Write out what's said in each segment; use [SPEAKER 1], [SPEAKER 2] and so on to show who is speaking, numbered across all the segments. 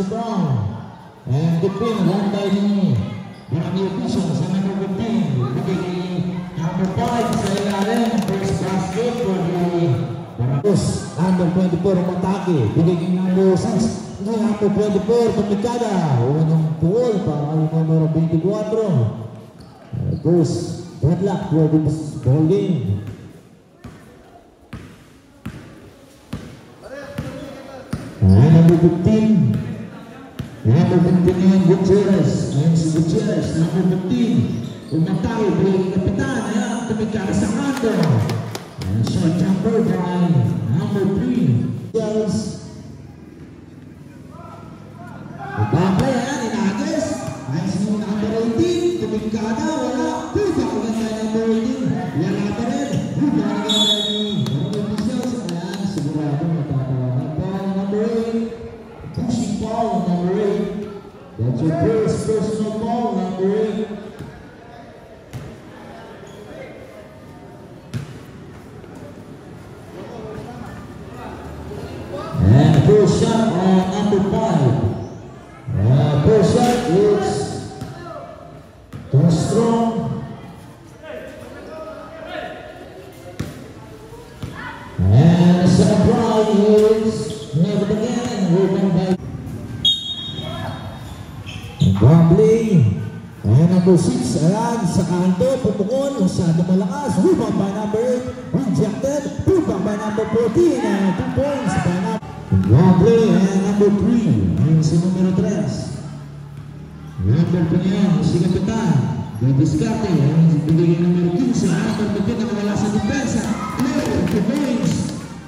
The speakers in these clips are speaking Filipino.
[SPEAKER 1] Brown. And good pin run by the officials sa number 15. Number 5 sa ilalim. First basket for the number 24 Matake. Bigay number 6. Number 24 Pamikada. Unang tuwal para ang numero 24. First deadlock for the ball game. Number 15. Number 15 Gutierrez. Ayan si Gutierrez. Number 15. Umatay. Bigay kapitan. Ayan. Tumikara sa kanto. Ayan. Short jumper by number 3. Yes. Babay. Ayan. Inagis. Ayan si number 18. Tumikara. Wala. Pusa. Maganda number 18. Wala pa rin. Pusa. Maganda ni number 18. Ayan. Sigurado matatawanan pa. Number 8. Pushing ball, number 8. That's your first personal ball, number 8. And first shot on number 5. First shot is too strong. And the second try is never again. Gambling. And number 6, ayan, sa kanto, pupukon, masyado malakas. Rebound by number 8, rejected. Rebound by number 14, and 2 points by number Gambling. And number 3, ayan si numero 3. Number pa niya, si Kapitan. Diskarte, ayan si bigay numero 15. Number 15 na nawala sa depensa. Number 2 points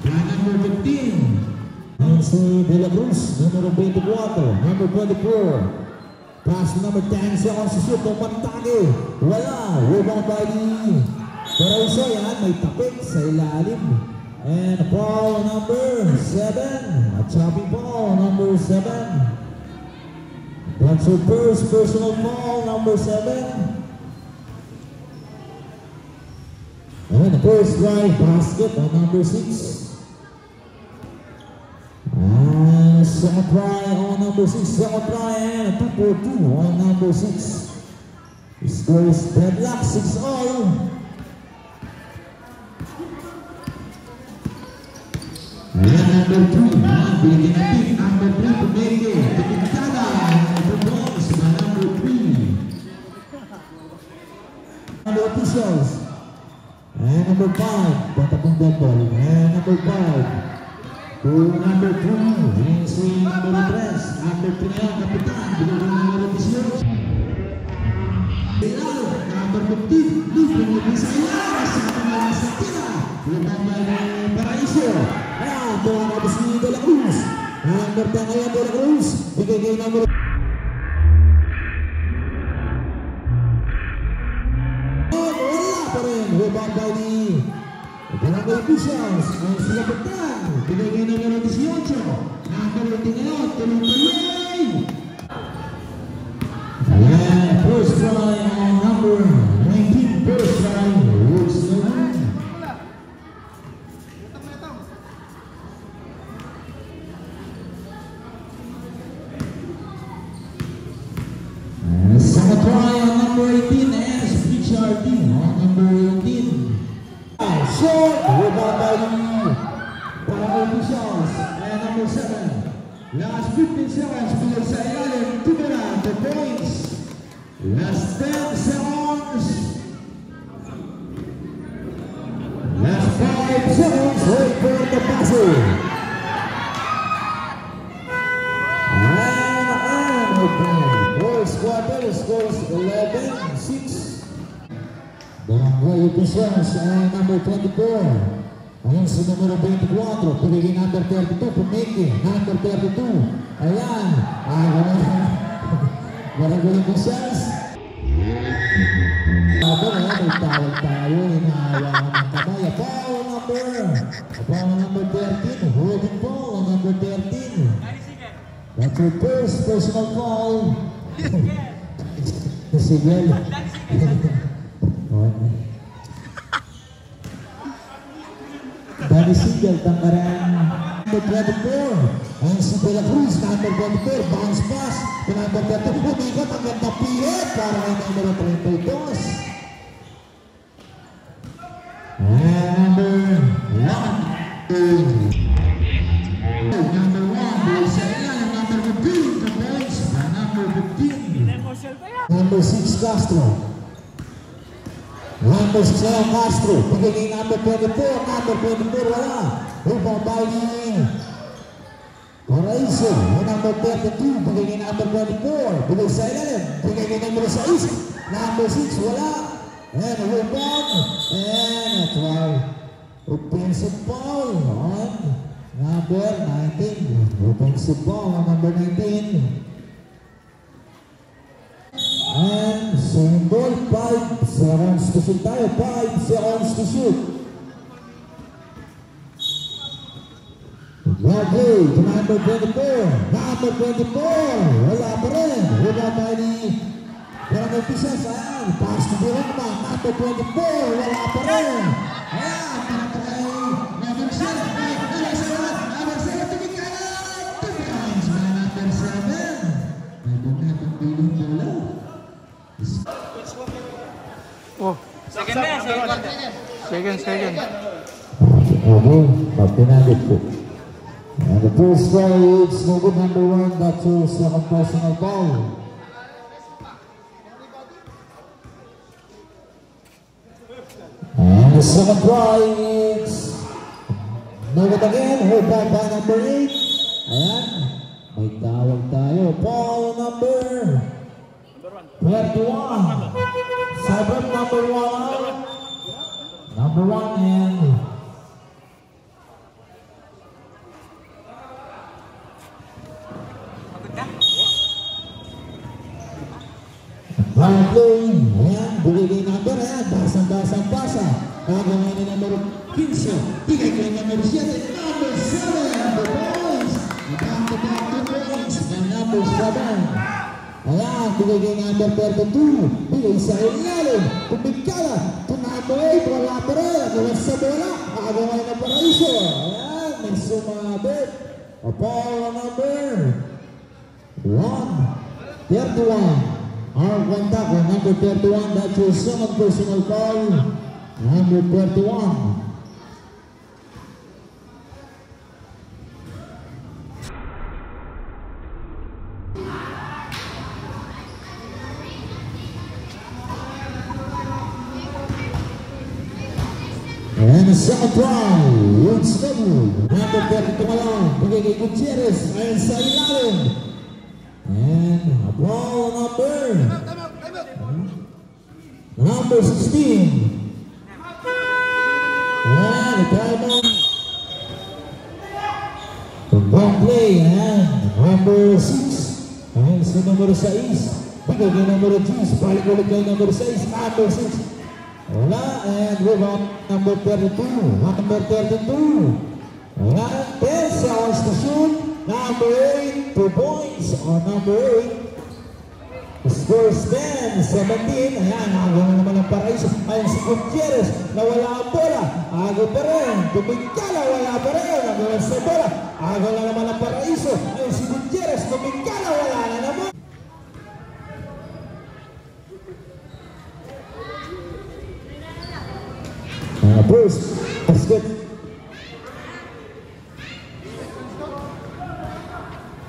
[SPEAKER 1] by number 15. Ayan si De La Cruz, numero 24, number 24. Pass number 10 seconds to shoot. Pantake. Wala. Rebound by the Paraiso. Yan. May tapik sa ilalim. And ball number 7. A chopping ball number 7. That's your first personal ball number 7. And the first drive basket on number 6. Second try on number 6. Second try and 2-4-2 on number 6. The score is deadlock 6-all. And number 3. Bigyan natin number 3 Pumeke. Pumikada. Number 2 by number 3. Number officials. And number 5. Batapong dead ball. And number 5. To number 2, yung si number 3. Number 3 na yung kapitan, binigyan ng numero 18. Number 15, libre mo din sa iya. Sa mga sa tira. Yung number Paraiso. Ayan, mga kapos ni De La Cruz. Number 10 ngayon De La Cruz. Bigay kayo number wala pa rin. Rebound by the number officials. Ang sila kapitan. Binigay ng numero 18. Number 18 ngayon, tuloy-tuloy. And first try on number 19. First try, works naman. And second try on number 18 as Richard Dean on number 18. Short, rebound by the officials. And number 7. Last 15 seconds bigay sa ilalim. Tumira, 2 points. Last 10 seconds. Last 5 seconds. Wait for the passer. And okay. First quarter scores 11-6. Barangay officials and number 24. Ayan si numero 24, pagiging number 32, Pumeke, number 32. Ayan, barangay officials. Aba na, may tawag tayo, inahawa ng kamay. Ball number 13, holding ball number 13. That's your first personal foul. Sigel. Dari Sigel, Tangkaran. Number 24, ang si De La Cruz, number 24, bounce pass, number 32, umikot ang ganda pilit para kay number 32. And number 1, Luis Ayala, number 15, the points, number 15. Number 6, Castro. Number 6, Castro, bigay number 24, wala. Rebound by Paraiso, number 32, bigay number 24, bigay sa ilalim, bigay number 6, number 6, wala. And rebound, and a try. Offensive foul on number 19. Offensive foul on number 19. And same ball, 5 seconds to shoot tayo, 5 seconds to shoot. Lovely, to number 24, wala pa rin. Wala pa rin. Barangay Pisas, ayan, pass to Birama, number 24, wala pa rin. Ayan, tinatry, number 7, number 7, tumikalat, 2 points, number 7. Nagpunatang piling bola.
[SPEAKER 2] Oh, second.
[SPEAKER 1] Okay, mapinagit po. And the first try is no good, number 1, that's your second personal foul. And the second try is no good again, hold back by number 8. Ayan, may tawag tayo, foul number 21. Cyber number 1. Number 1 and Bradley, ayan, bigay number, ayan, basa. Gagawin ni number 15, bigay kay number 7, number 7, the boys, back-to-back 2 points, and number 7. Ayan, bigay kay number 32, bigay sa ilalim, kumikala, to number 8, wala pa rin, agawas sa bola, agawin na Paraiso, ayan, may sumabit, a foul number 31. Our contact with number 31, that's your second personal foul, number 31. And the second try, it's scheduled. Number 32 along, bigay kay Gutierrez, ayon sa ilalim. And a ball number 16. And a timeout. Long play, and number 6. And sa number 6. Bigay kay number 6. Balik ulit kay number 6. Number 6. Wala, and rebound number 32. Number 32. Wala, 10 seconds to shoot. Number 8, 2 points on number 8. Scores 10, 17. Ayan, agaw naman ang Paraiso. Ayan si Gutierrez, nawala ang bola. Agaw pa rin. Tumigkala, wala pa rin. Agaw sa bola. Agaw na naman ang Paraiso. Ayan si Gutierrez, tumigkala, wala na naman. First, basket.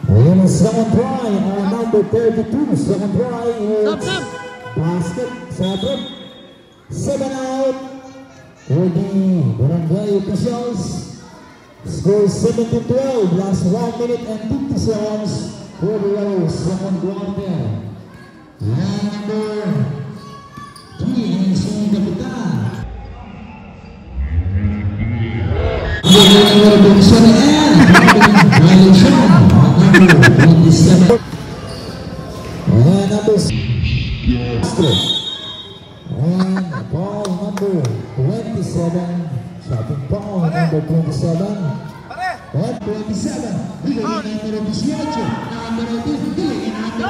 [SPEAKER 1] And a second try on number 32. Second try is basket. Seven out for the barangay officials. Score 7-12. Last 1 minute and 50 seconds for the second quarter. And number 3 is the kapitan. And number 6. And ball number 27. Shopping ball number 27. And 27. Bigay number 18. Number 18. Bigay number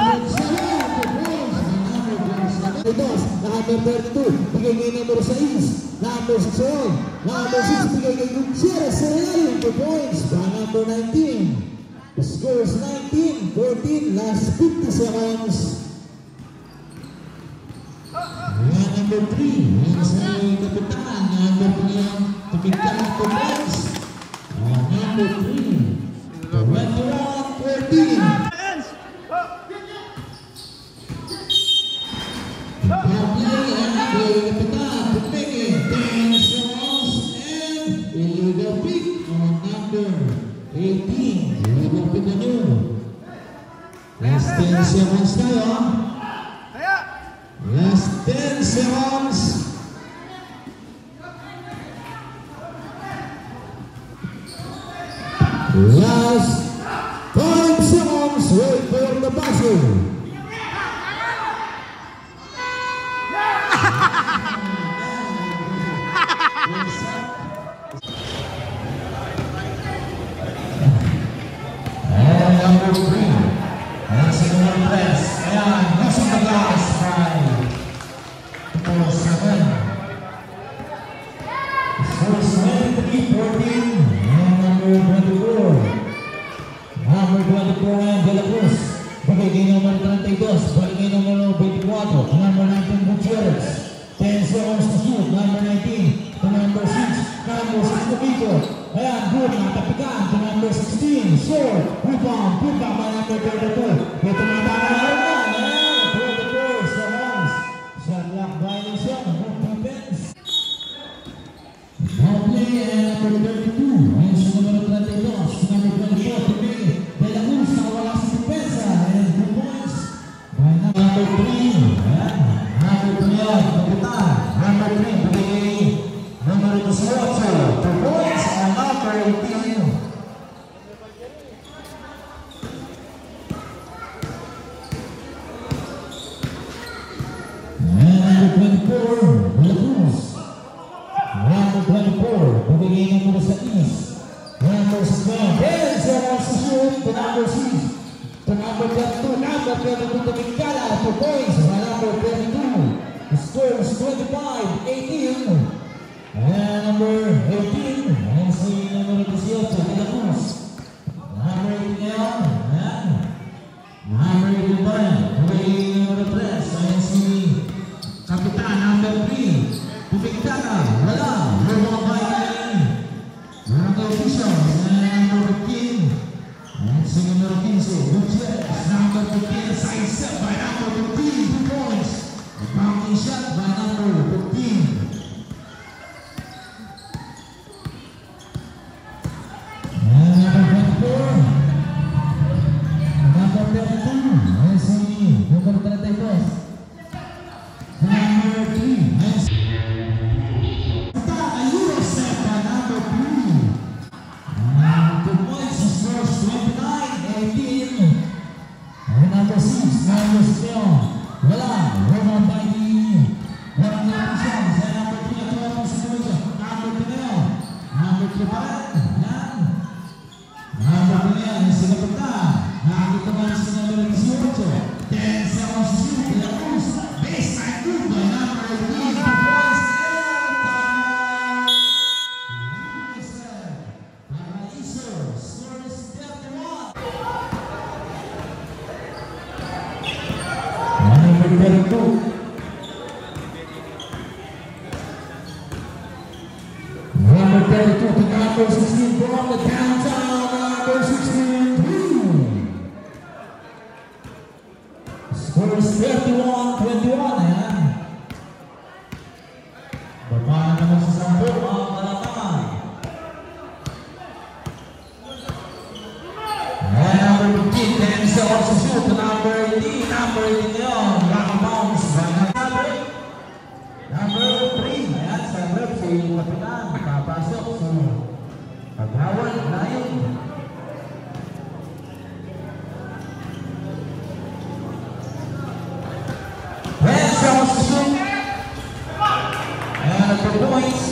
[SPEAKER 1] 27. Dos, number 32, bigay kay number 6, number 6 on, number 6, bigay kay Gutierrez Serrano, 2 points, by number 19. The score is 19-14, last 50 seconds. Number 3, yung sa kapitan, number 3 ang kapitan ng 2 points. Number 3, 21-14. Last 10 seconds tayo. Last 10 seconds. Last 5 seconds. Wait for the buzzer. Number 3. And second press. Ayan, nasa tagas by 4-7. First 23-14. And number 24. Number 24 and De La Cruz. Bigay kay number 32. Bigay kay number 24. Number 19 Gutierrez. 10 seconds to shoot. Number 19 to number 6. Number 6 to Vico. Ayan, good. Natapikan to number 16. Short. Rebound. Good back by number 32. Ito na tayo na. Ayan, 24 seconds. Shot lock violation. Good defense. Now play and number 32. Ayan sa number 32. Sa number 24. Tibig. De La Cruz. Nakawala sa depensa. Ayan, 2 points. By number 3. Ayan. Number 3. Kapitan. Number 3. Bigay number 18. 2 points. And number 18. Number 24, De La Cruz. Number 24, bibigay number sa East. Number 6, 10 seconds to shoot to number 6. To number 22, number 22 to Bingala, 2 points. By number 22, the score is 25-18. And number 18, and si number 18, De La Cruz. Number 18 yan, and number 11, bibigay number 3, and si Kapitan number 3, Bibigtana, wala, Roma Bayan, number officials, and number 15, and si number 15, Gutierrez, number 15, side step by number 15, 2 points, a bounty shot by number 15. And number 24, number 32, and si number 32. Number 3, nice. A Euro set by number 3. 2 points, the score is 29-18. And number 6, number 7. Wala, Roman by the walang positions. And number 3, at wala pang situation. Number 3 na. Number 3 pa rin. Yan. Number 3 na, yung sinapagta. Nakakita ba yung number 18? 10 seconds to shoot. De La Cruz. Baseline good by number 18. 2 points. Paraiso. Score is 31. Number 32. Number 32 to number 16 from the downtown. Number 16. Score is 31-21. Ayan. Baba naman sa sampo ang Malacanang. And number 15, 10 seconds to shoot to number 18. Number 18 yun. Rock bounce by number 3. Ayan, sa rep si Kapitan. Papasok. So, paghawal na yun. And for points,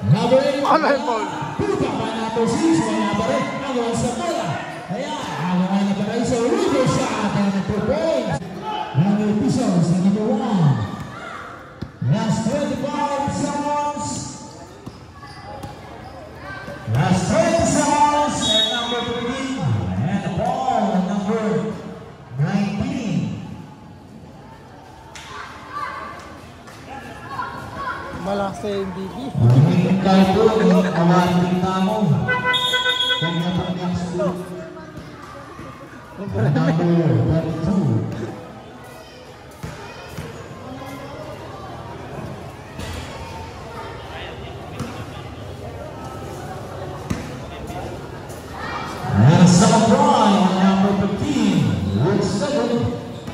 [SPEAKER 1] Number 8.
[SPEAKER 2] Wala yung foul.
[SPEAKER 1] Puta by number 6. Wala pa rin. Ang sa bola. Ayan. Ang na pa rin sa Ruger shot. And 2 points. Number officials sa number 1. Last 25 seconds. Last 20 seconds. And number 13. And the ball at number 19.
[SPEAKER 2] Malakas sa MVP.
[SPEAKER 1] Ang kahit po, awarin na mo. Kung napag ang school. Number 32. And some try on number 15. Looks good.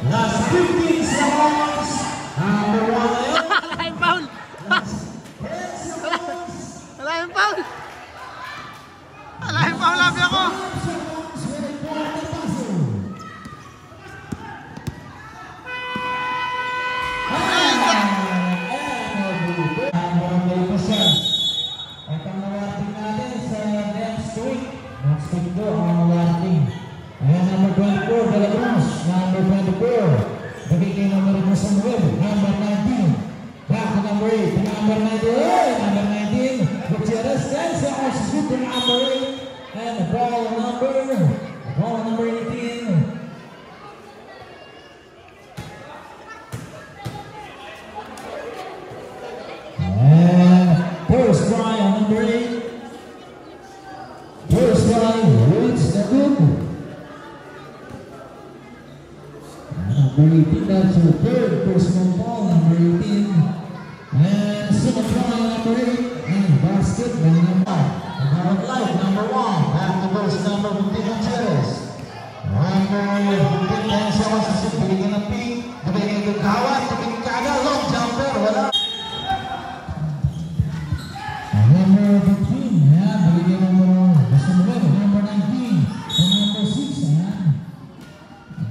[SPEAKER 1] Last 15 seconds. Number 1 ayun.
[SPEAKER 2] Wala yung foul. Wala yung foul. Wala yung foul, labi ako.
[SPEAKER 1] At ang nawating natin sa next week. Next week po ang nawating. Ayan, number 24, De La Cruz. Number 24, Bigay number Samuel. Number 19, back to number 8. Number 98, number 19, Gutierrez. 10 seconds to shoot to number 8. And ball number 18. First try on number 8. First try, it's the good. Number 18, that's your third personal foul, number 18. And second try, number 8. And basket, number 5. About light, number 1. Back to verse number 15, Gutierrez. Number 15, 10 seconds to shoot. Bigyan ng pink. Bigyan ng kawat. Bigyan kaga. Long jumper. Wala. Number 15, yeah, bigyan ng Samuel. Number 19. And number 6, ayan.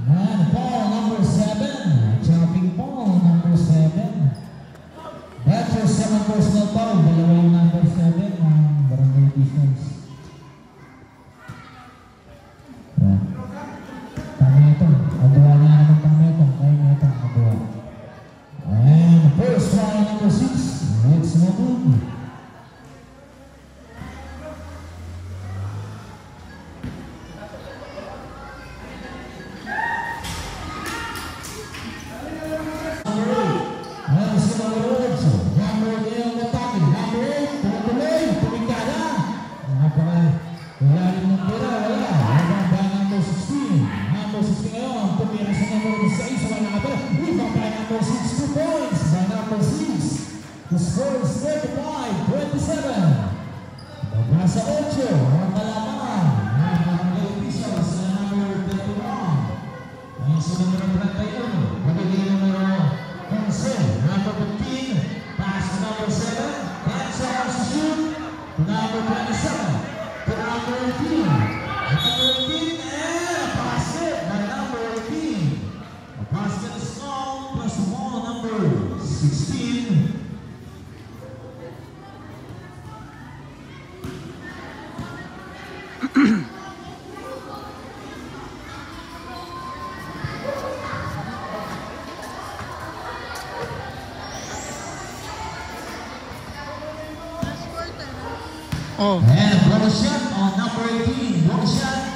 [SPEAKER 1] And ball number 7. Jumping ball number 7. That's your second personal foul. Dalawa yung number 7 ng Barangay Defense. Yeah. Tama ito. Agawa na naman tama ito. Kaya na ito. Agawa. And first try number 6. It's no good. The score is 35-27. Nasa 8, ang kalamangan ng Barangay Officials sa number 31. Ang sa number 31, magiging numero 11, number 15, pass to number 7, 10 seconds to shoot, to number 27, to number 18. Number 18, and a basket by number 18. A basket is long, plus the ball number 16.
[SPEAKER 2] Oh.
[SPEAKER 1] And blow shot on number 18. Blow shot.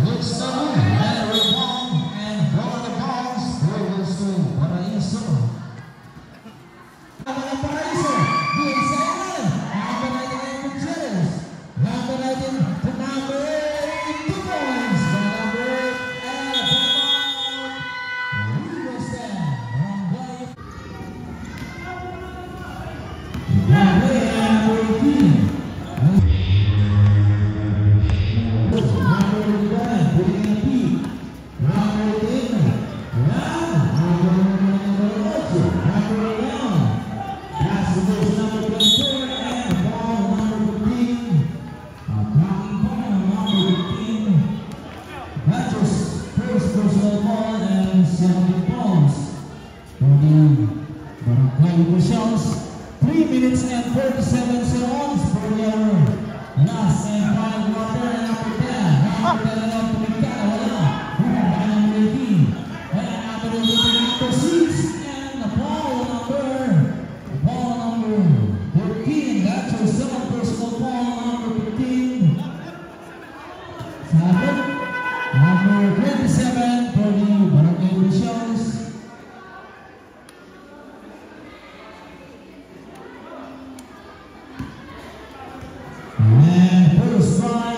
[SPEAKER 1] Looks the move. And rebound. And blow on the balls. Goes to Paraiso. Number Paraiso. Doing second. Number 19 Gutierrez. Number 19 to number 8. 2 points. The number 8. And a timeout. Rigo stand. Number 18. Barangay Officials, 3 minutes and 37 seconds.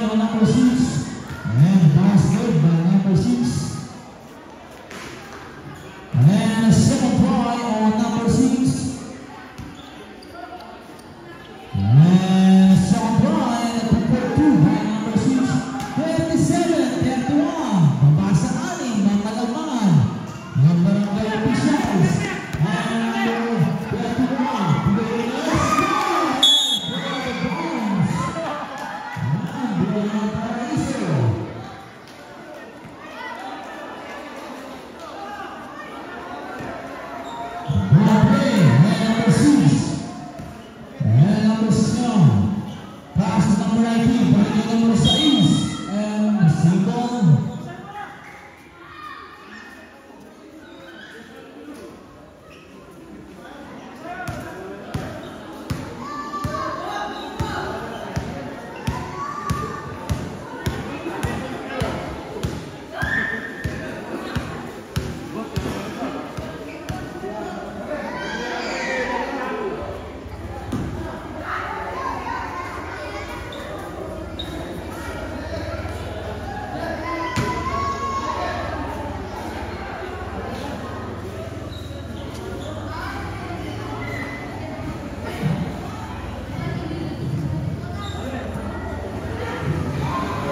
[SPEAKER 1] on number 6. And basket by number 6. And a second try on number 6. And second try at number 2 by number 6. 37-31. Pabasa aning ng Malagmangan. Ng barangay officials. And number 31.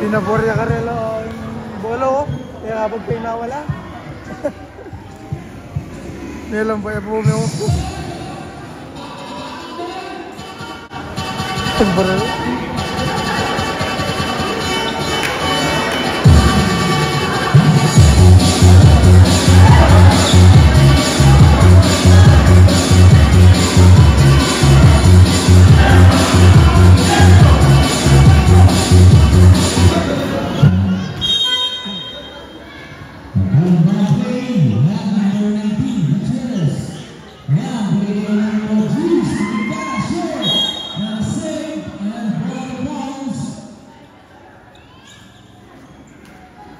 [SPEAKER 2] Pinaborya ka rin ang bolo, kaya kapag pinawala. Nilang pa po may upo. Pagbaril.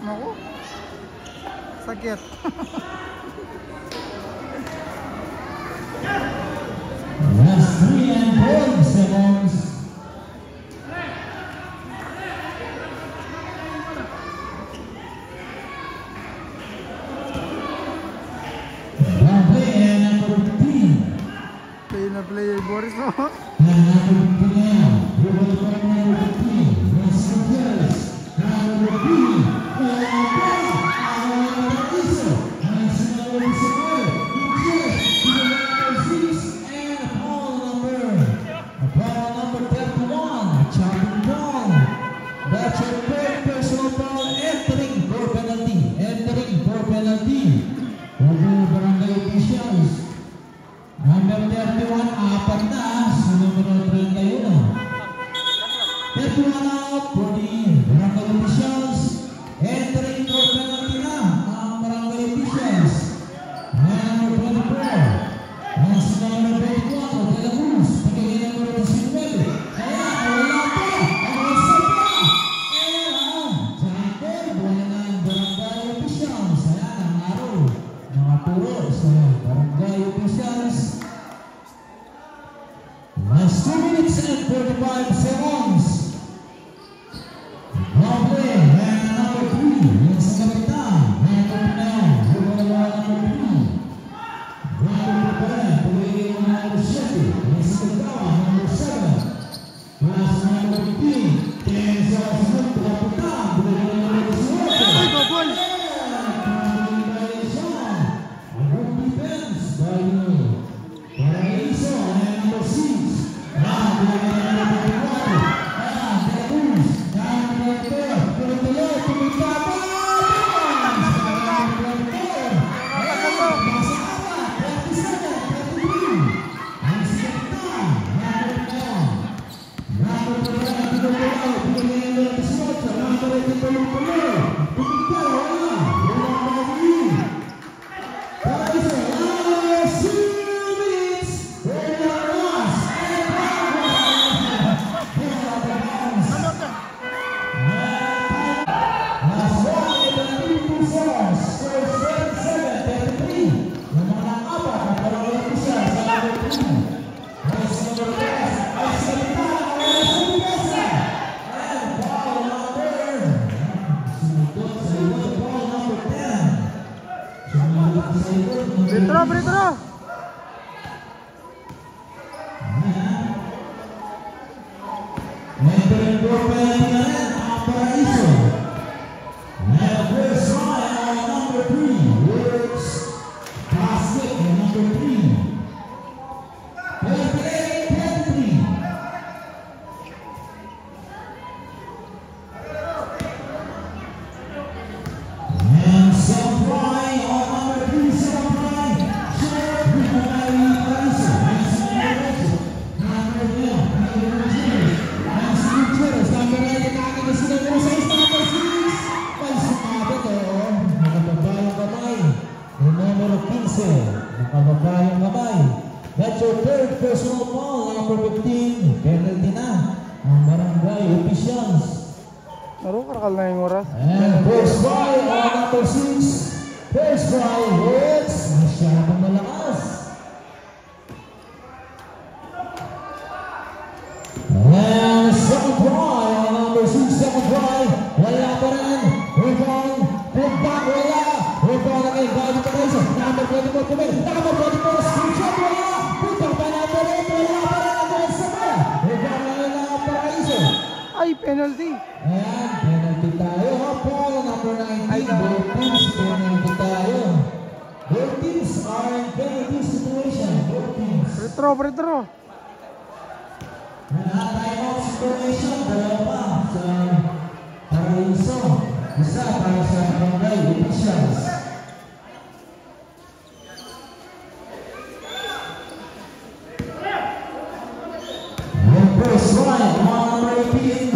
[SPEAKER 2] Naku, sakit.
[SPEAKER 1] Last 3 and 4 seconds. Play and number 15.
[SPEAKER 2] Play na play Boris mo.
[SPEAKER 1] And number 15 now. Number 15. West Hills. Number 3. That's your third personal foul, entering for penalty. Over barangay officials. Number 31, apat na. Numero 31. 31 out for the barangay officials. Entering for penalty na ang barangay officials. Number 24. Ang number 24, De La Cruz. Pagkagay number 19. Kaya, wala pa. Ang isa pa. Last 2 minutes and 45 seconds. Play and number 3. Yung sa kapitan. Number 9. Number 3. Number 10. Tuloy yung number 7. Yung sa kapitan. Number 7. Last number 15. 10 sa kasunod. Kapitan. Tuloy yung number 7.
[SPEAKER 2] Ay, babol!
[SPEAKER 1] Paraiso and number 6. Now, And for Pelican, Paraiso. And first try on number 3, works basket and number 3. 38-33. And some try on number 3, some try. Short, Rikomari, Paraiso. And some number 1. And some Gutierrez. Number 9, nakakita sila mo sa number 6. Ay, sumabot oh. Nakababa yung kamay. Yung numero 15. Nakababa yung kamay. That's your third personal foul. Number 15. Penalty na ang barangay officials.
[SPEAKER 2] Narukarakal na yung oras.
[SPEAKER 1] And first try on number 6. First try hits. Masyadong malakas. And second try on number 6. Second try. Wala pa rin. Rebound. Put back. Wala. Rebound again. Bali pa rin. Number 24 kumil. Number 24. Screenshot. Wala. Put back pa number 8. Wala pa rin. Again sa ba. Rebound again na Paraiso.
[SPEAKER 2] Ay, penalty.
[SPEAKER 1] Ayan, penalty tayo. Paul, number 19. Both teams, penalty tayo. Both teams are in penalty situation. Both teams.
[SPEAKER 2] Retro.
[SPEAKER 1] Time-out situation. Dalawa pa sa Paraiso. Isa para sa barangay officials. And first right, number 18.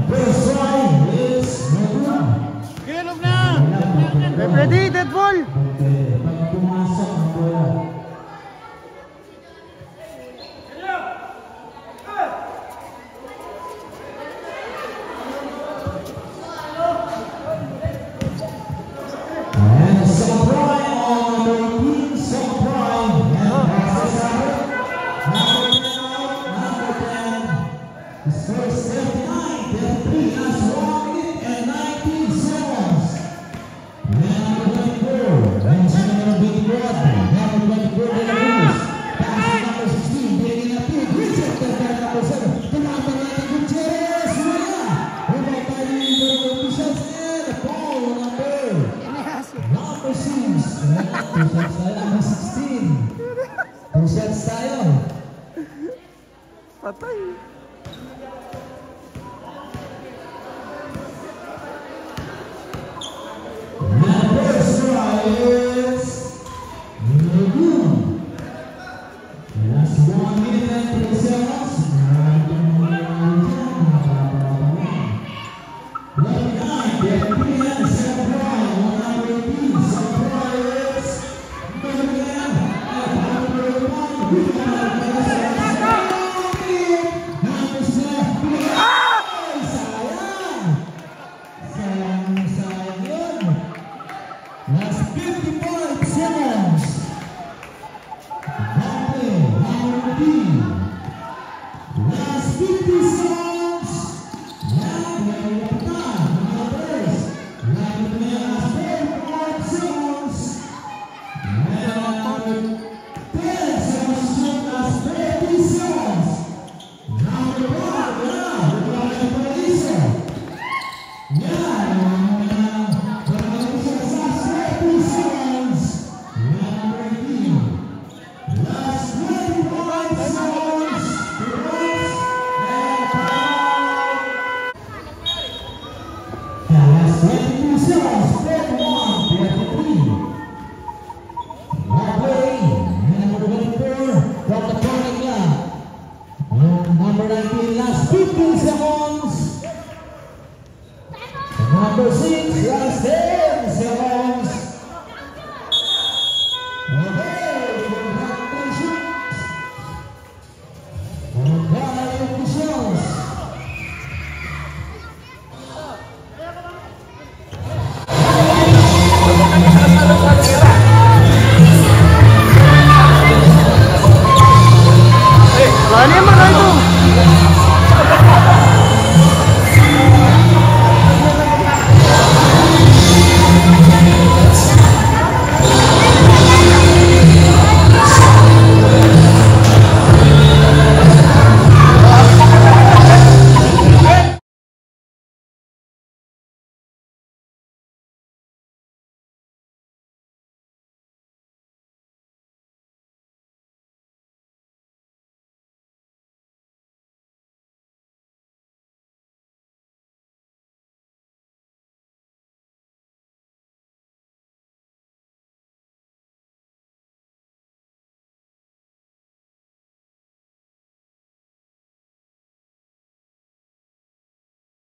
[SPEAKER 1] First right is Medun.
[SPEAKER 3] Kilog na!
[SPEAKER 2] Ready, dead ball.
[SPEAKER 1] Pag pumasok ang bola. And Sabrai on number 18, Sabrai. And passes out. Number 10. His first 79, 33 has 1 minute and 19 seconds. Number 24, Benjamin Bigwad. Number 24, De La Cruz. Pass to number 16, Benny Lapid. Rejected by number 7. Tumama natin Gutierrez. Wala. Rebound by the officials and a foul on number 6. Two shots tayo. Number 16. 2 shots tayo.
[SPEAKER 2] Patay.
[SPEAKER 1] Number 5 is Medun. Last 1 minute and 3 seconds. Number 9, Benjamin Sabrai. Number 18, Sabrai is Benjamin. Number 1, Rikomari. Number 7. Sayang yun. Last 55 seconds. Number 15. Last 50 seconds. Number 10. Last 45 seconds. Number 10 seconds. Last 30 seconds. Number 1. Rikomari Paraiso. Number 19, last 15 seconds. Number 6, last 10 seconds. Okay, congratulations. Barangay officials.
[SPEAKER 2] Wala naman.